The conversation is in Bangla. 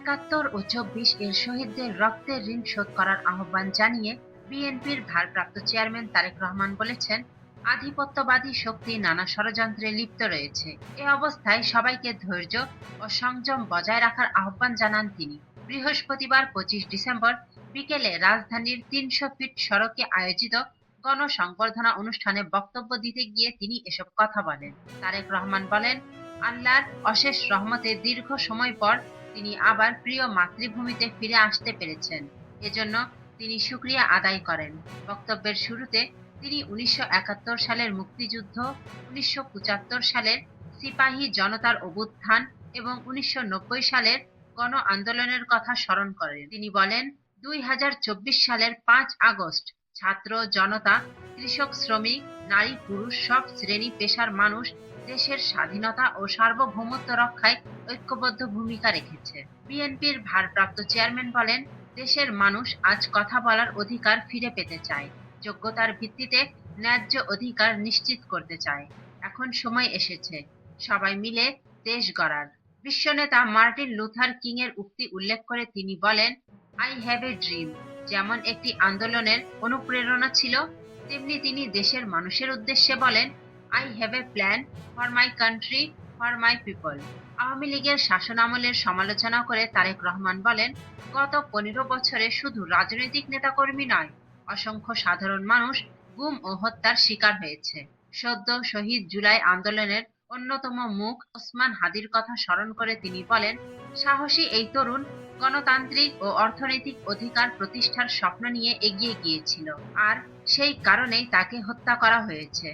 ৭১ ও ২৪ এর শহীদদের রক্তের ঋণ শোধ করার আহ্বান জানিয়ে বিএনপির ভারপ্রাপ্ত চেয়ারম্যান তারেক রহমান বলেছেন, আধিপত্যবাদী শক্তি নানা ষড়যন্ত্রে লিপ্ত রয়েছে। এ অবস্থায় সবাইকে ধৈর্য ও সংযম বজায় রাখার আহ্বান জানান তিনি। বৃহস্পতিবার ২৫ ডিসেম্বর বিকেলে রাজধানীর ৩০০ ফিট সড়কে আয়োজিত গণসংবর্ধনা অনুষ্ঠানে বক্তব্য দিতে গিয়ে তিনি এসব কথা বলেন। তারেক রহমান বলেন, আল্লাহর অশেষ রহমতে দীর্ঘ সময় পর তিনি আবার প্রিয় মাতৃভূমিতে ফিরে আসতে পেরেছেন। এজন্য তিনি শুকরিয়া আদায় করেন। বক্তব্যের শুরুতে তিনি ১৯৭১ সালের মুক্তিযুদ্ধ, ১৯৭৫ সালের সিপাহী জনতার অভ্যুত্থান এবং ১৯৯০ সালের গণ আন্দোলনের কথা স্মরণ করেন। তিনি বলেন, ২০২৪ সালের ৫ আগস্ট ছাত্র জনতা, কৃষক, শ্রমিক, নারী, পুরুষ সব শ্রেণী পেশার মানুষ দেশের স্বাধীনতা ও সার্বভৌমত্ব রক্ষায় ঐক্যবদ্ধ ভূমিকা রেখেছে। বিএনপির ভারপ্রাপ্ত চেয়ারম্যান বলেন, দেশের মানুষ আজ কথা বলার অধিকার ফিরে পেতে চায়, যোগ্যতার ভিত্তিতে ন্যায্য অধিকার নিশ্চিত করতে চায়। এখন সময় এসেছে সবাই মিলে দেশ গড়ার। বিশ্বনেতা মার্টিন লুথার কিং এর উক্তি উল্লেখ করে তিনি বলেন, আই হ্যাভ এ ড্রিম যেমন একটি আন্দোলনের অনুপ্রেরণা ছিল, তেমনি তিনি দেশের মানুষের উদ্দেশ্যে বলেন, I have a plan for my country, for my people. Awami লীগের শাসনামলের সমালোচনা করে তারেক রহমান বলেন, গত ১৫ বছরে শুধু রাজনৈতিক নেতাকর্মী নয়, অসংখ্য সাধারণ মানুষ গুম ও হত্যার শিকার হয়েছে। সদ্য শহীদ জুলাই আন্দোলনের অন্যতম মুখ ওসমান হাদির কথা স্মরণ করে তিনি বলেন, সাহসী এই তরুণ গণতান্ত্রিক ও অর্থনৈতিক অধিকার প্রতিষ্ঠার স্বপ্ন নিয়ে এগিয়ে গিয়েছিল, আর সেই কারণেই তাকে হত্যা করা হয়েছে।